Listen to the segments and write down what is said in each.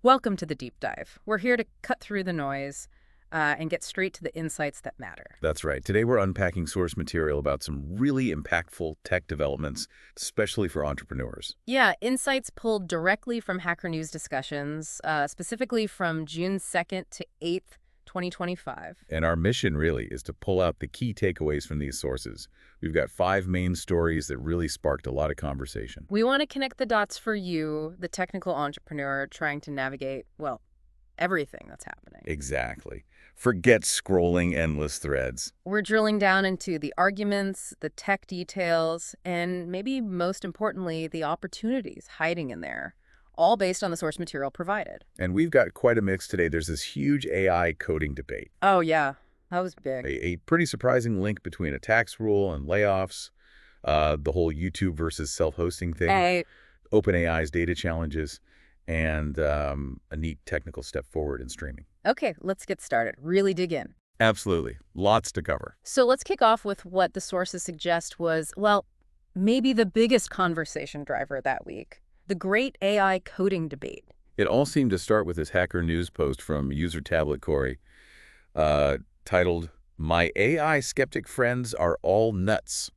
Welcome to the deep dive. We're here to cut through the noise and get straight to the insights that matter. That's right. Today we're unpacking source material about some really impactful tech developments, especially for entrepreneurs. Yeah, insights pulled directly from Hacker News discussions, specifically from June 2nd to 8th, 2025. And our mission really is to pull out the key takeaways from these sources. We've got 5 main stories that really sparked a lot of conversation. We want to connect the dots for you, the technical entrepreneur trying to navigate, well, everything that's happening. Exactly. Forget scrolling endless threads. We're drilling down into the arguments, the tech details, and maybe most importantly, the opportunities hiding in there, all based on the source material provided. And we've got quite a mix today. There's this huge AI coding debate. Oh, yeah, that was big. A pretty surprising link between a tax rule and layoffs, the whole YouTube versus self-hosting thing, Hey, OpenAI's data challenges, and a neat technical step forward in streaming. okay, let's get started. Really dig in. Absolutely. Lots to cover. So let's kick off with what the sources suggest was, well, maybe the biggest conversation driver that week, the great AI coding debate. It all seemed to start with this Hacker News post from user Tablet Corey titled, "My AI skeptic friends are all nuts."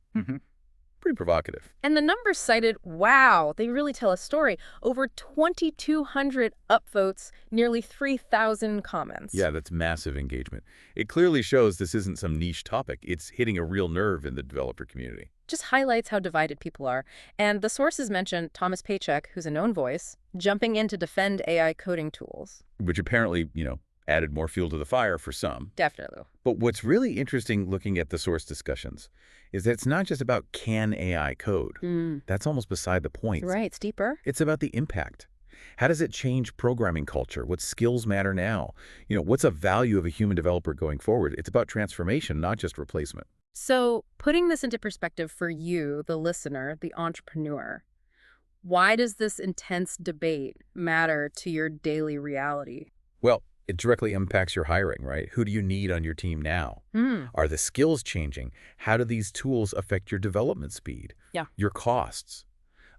Pretty provocative. And the numbers cited, wow, they really tell a story. Over 2,200 upvotes, nearly 3,000 comments. Yeah, that's massive engagement. It clearly shows this isn't some niche topic. It's hitting a real nerve in the developer community. Just highlights how divided people are. And the sources mention Thomas Paycheck, who's a known voice, jumping in to defend AI coding tools. Which apparently, added more fuel to the fire for some. Definitely. But what's really interesting looking at the source discussions is that it's not just about can AI code. That's almost beside the point. Right, it's deeper. It's about the impact. How does it change programming culture? What skills matter now? What's a value of a human developer going forward? It's about transformation, not just replacement. So putting this into perspective for you, the listener, the entrepreneur, why does this intense debate matter to your daily reality? Well, it directly impacts your hiring, right? Who do you need on your team now? Are the skills changing? How do these tools affect your development speed? Yeah. Your costs?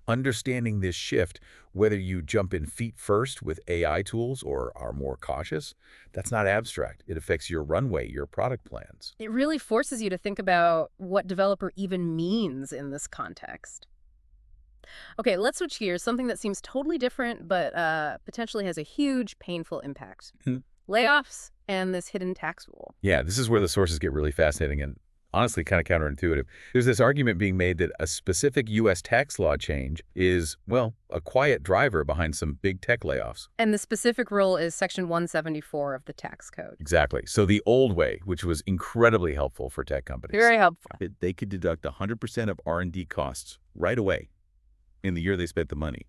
Understanding this shift, whether you jump in feet first with AI tools or are more cautious, that's not abstract. It affects your runway, your product plans. It really forces you to think about what developer even means in this context. Okay, let's switch gears. Something that seems totally different, but potentially has a huge, painful impact. Layoffs and this hidden tax rule. Yeah, this is where the sources get really fascinating and honestly kind of counterintuitive. There's this argument being made that a specific U.S. tax law change is, well, a quiet driver behind some big tech layoffs. And the specific rule is Section 174 of the tax code. Exactly. So the old way, which was incredibly helpful for tech companies. Very helpful. They could deduct 100% of R&D costs right away in the year they spent the money.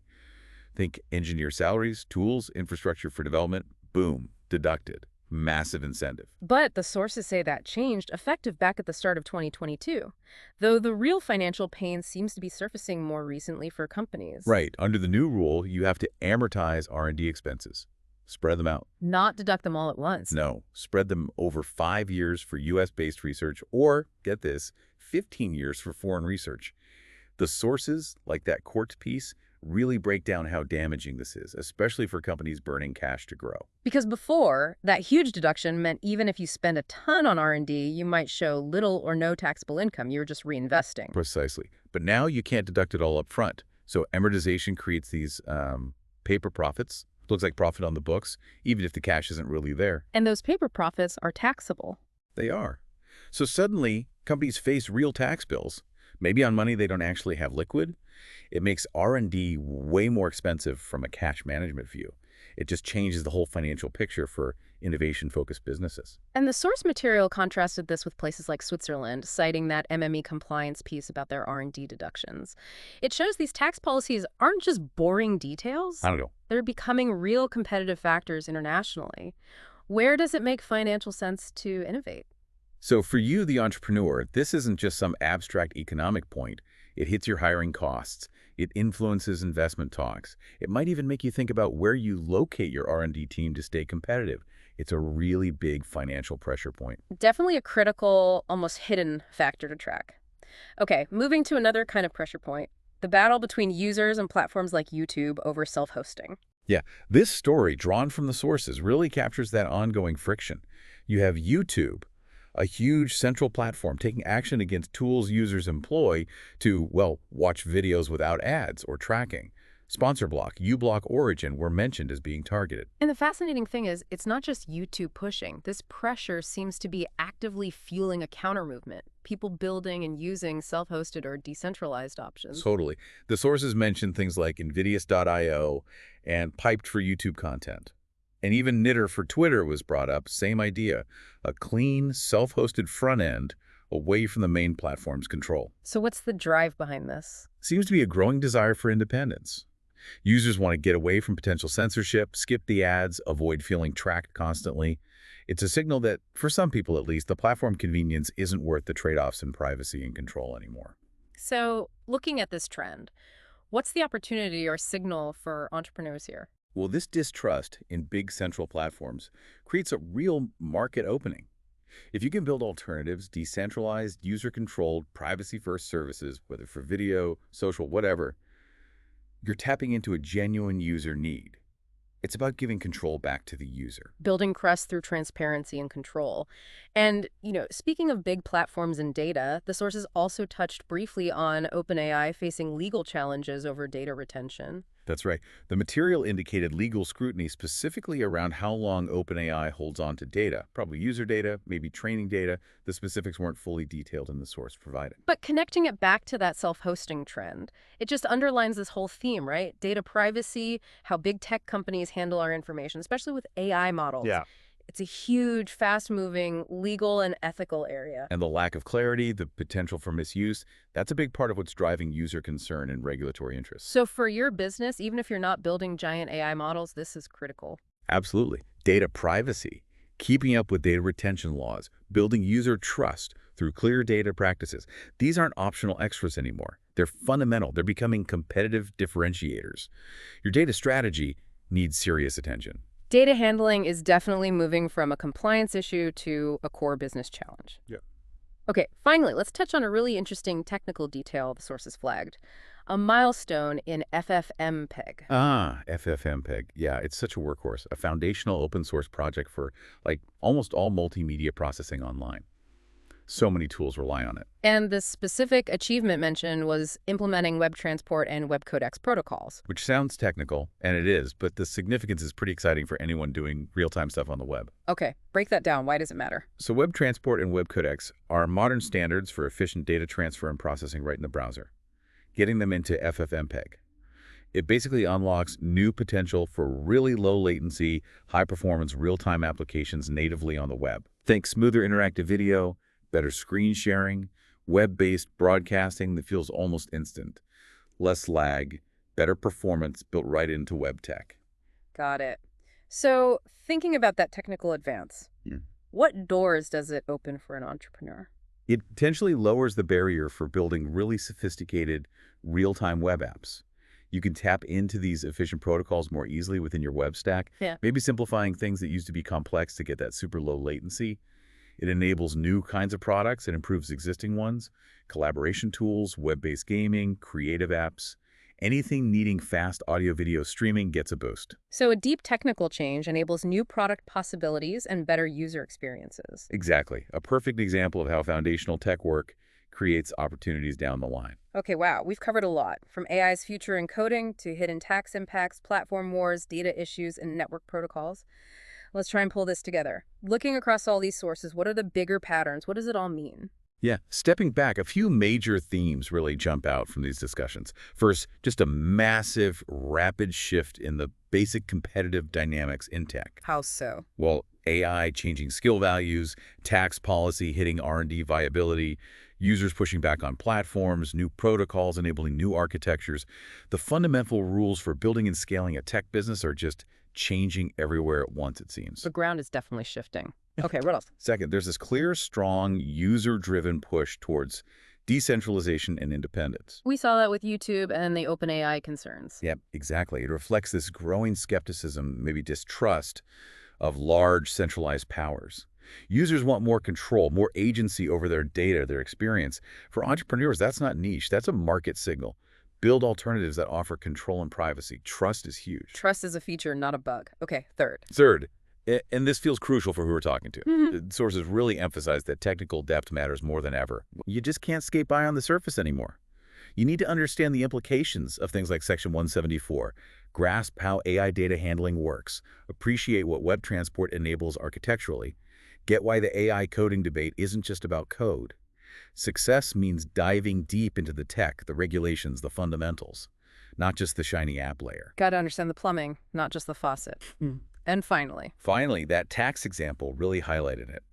Think engineer salaries, tools, infrastructure for development, boom, deducted. Massive incentive. But the sources say that changed effective back at the start of 2022, though the real financial pain seems to be surfacing more recently for companies. Right. Under the new rule, you have to amortize R&D expenses. Spread them out. Not deduct them all at once. No. Spread them over 5 years for U.S.-based research or, get this, 15 years for foreign research. The sources, like that court piece, really break down how damaging this is, especially for companies burning cash to grow. Because before, that huge deduction meant even if you spend a ton on R&D, you might show little or no taxable income. You were just reinvesting. Precisely. But now you can't deduct it all up front. So amortization creates these paper profits. Looks like profit on the books, even if the cash isn't really there. And those paper profits are taxable. They are. So suddenly, companies face real tax bills, maybe on money they don't actually have liquid. It makes R&D way more expensive from a cash management view. It just changes the whole financial picture for innovation-focused businesses. And the source material contrasted this with places like Switzerland, citing that MME compliance piece about their R&D deductions. It shows these tax policies aren't just boring details. I don't know. They're becoming real competitive factors internationally. Where does it make financial sense to innovate? So for you, the entrepreneur, this isn't just some abstract economic point. It hits your hiring costs. It influences investment talks. It might even make you think about where you locate your R&D team to stay competitive. It's a really big financial pressure point. Definitely a critical, almost hidden factor to track. Okay, moving to another kind of pressure point, the battle between users and platforms like YouTube over self-hosting. Yeah, this story, drawn from the sources, really captures that ongoing friction. You have YouTube, a huge central platform taking action against tools users employ to, well, watch videos without ads or tracking. Sponsor Block, uBlock Origin were mentioned as being targeted. And the fascinating thing is, it's not just YouTube pushing. This pressure seems to be actively fueling a counter movement, people building and using self-hosted or decentralized options. Totally. The sources mention things like Invidious.io and Piped for YouTube content. And even Knitter for Twitter was brought up, same idea, a clean, self-hosted front end away from the main platform's control. So what's the drive behind this? Seems to be a growing desire for independence. Users want to get away from potential censorship, skip the ads, avoid feeling tracked constantly. It's a signal that, for some people at least, the platform convenience isn't worth the trade-offs in privacy and control anymore. So looking at this trend, what's the opportunity or signal for entrepreneurs here? Well, this distrust in big central platforms creates a real market opening. If you can build alternatives, decentralized, user-controlled, privacy-first services, whether for video, social, whatever, you're tapping into a genuine user need. It's about giving control back to the user. Building trust through transparency and control. And, speaking of big platforms and data, the sources also touched briefly on OpenAI facing legal challenges over data retention. That's right. The material indicated legal scrutiny specifically around how long OpenAI holds on to data, probably user data, maybe training data. The specifics weren't fully detailed in the source provided. But connecting it back to that self-hosting trend, it just underlines this whole theme, right? Data privacy, how big tech companies handle our information, especially with AI models. Yeah. It's a huge, fast-moving legal and ethical area. And the lack of clarity, the potential for misuse, that's a big part of what's driving user concern and regulatory interest. So for your business, even if you're not building giant AI models, this is critical. Absolutely. Data privacy, keeping up with data retention laws, building user trust through clear data practices. These aren't optional extras anymore. They're fundamental. They're becoming competitive differentiators. Your data strategy needs serious attention. Data handling is definitely moving from a compliance issue to a core business challenge. Yeah. Okay, finally, let's touch on a really interesting technical detail the sources flagged. A milestone in FFmpeg. FFmpeg. Yeah, it's such a workhorse, a foundational open source project for almost all multimedia processing online. So many tools rely on it. And the specific achievement mentioned was implementing web transport and web codecs protocols. Which sounds technical, and it is, but the significance is pretty exciting for anyone doing real-time stuff on the web. Okay, break that down. Why does it matter? So web transport and web codecs are modern standards for efficient data transfer and processing right in the browser. Getting them into FFmpeg. It basically unlocks new potential for really low latency, high-performance real-time applications natively on the web. Think smoother interactive video, better screen sharing, web-based broadcasting that feels almost instant, less lag, better performance built right into web tech. Got it. So thinking about that technical advance, what doors does it open for an entrepreneur? It potentially lowers the barrier for building really sophisticated real-time web apps. You can tap into these efficient protocols more easily within your web stack, maybe simplifying things that used to be complex to get that super low latency. It enables new kinds of products and improves existing ones, collaboration tools, web-based gaming, creative apps. Anything needing fast audio-video streaming gets a boost. So a deep technical change enables new product possibilities and better user experiences. Exactly. A perfect example of how foundational tech work creates opportunities down the line. Okay, wow. We've covered a lot, from AI's future in coding to hidden tax impacts, platform wars, data issues, and network protocols. Let's try and pull this together. Looking across all these sources, what are the bigger patterns? What does it all mean? Yeah, stepping back, a few major themes really jump out from these discussions. First, just a massive, rapid shift in the basic competitive dynamics in tech. How so? Well, AI changing skill values, tax policy hitting R&D viability, users pushing back on platforms, new protocols enabling new architectures. The fundamental rules for building and scaling a tech business are just changing everywhere at once, it seems. The ground is definitely shifting. Okay, what else? Second, there's this clear, strong, user-driven push towards decentralization and independence. We saw that with YouTube and the OpenAI concerns. Yep, exactly. It reflects this growing skepticism, maybe distrust, of large centralized powers. Users want more control, more agency over their data, their experience. For entrepreneurs, that's not niche. That's a market signal. Build alternatives that offer control and privacy. Trust is huge. Trust is a feature, not a bug. Okay, third. Third, and this feels crucial for who we're talking to, Mhm. the sources really emphasize that technical depth matters more than ever. You just can't skate by on the surface anymore. You need to understand the implications of things like Section 174, grasp how AI data handling works, appreciate what web transport enables architecturally, get why the AI coding debate isn't just about code. Success means diving deep into the tech, the regulations, the fundamentals, not just the shiny app layer. Got to understand the plumbing, not just the faucet. And finally, Finally, that tax example really highlighted it.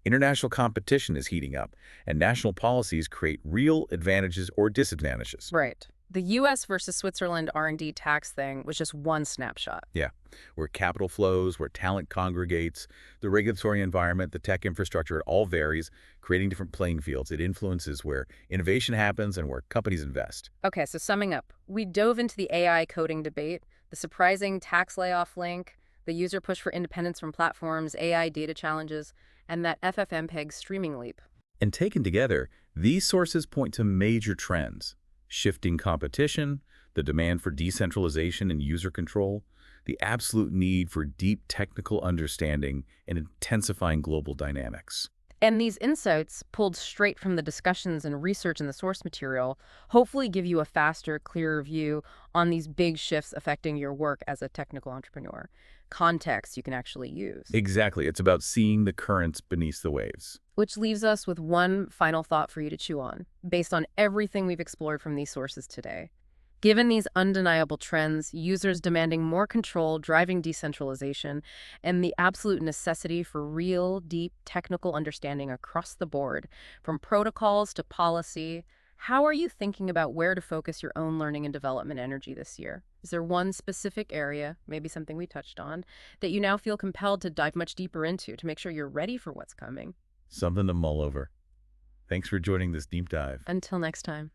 International competition is heating up, and national policies create real advantages or disadvantages. right. The US versus Switzerland R&D tax thing was just one snapshot. Yeah, where capital flows, where talent congregates, the regulatory environment, the tech infrastructure, it all varies, creating different playing fields. It influences where innovation happens and where companies invest. Okay, so summing up, we dove into the AI coding debate, the surprising tax layoff link, the user push for independence from platforms, AI data challenges, and that FFmpeg streaming leap. And taken together, these sources point to major trends: shifting competition, the demand for decentralization and user control, the absolute need for deep technical understanding, and intensifying global dynamics. And these insights, pulled straight from the discussions and research in the source material, hopefully give you a faster, clearer view on these big shifts affecting your work as a technical entrepreneur. Context you can actually use. Exactly. It's about seeing the currents beneath the waves. Which leaves us with one final thought for you to chew on, based on everything we've explored from these sources today. Given these undeniable trends, users demanding more control, driving decentralization, and the absolute necessity for real, deep technical understanding across the board, from protocols to policy, how are you thinking about where to focus your own learning and development energy this year? Is there one specific area, maybe something we touched on, that you now feel compelled to dive much deeper into to make sure you're ready for what's coming? Something to mull over. Thanks for joining this deep dive. Until next time.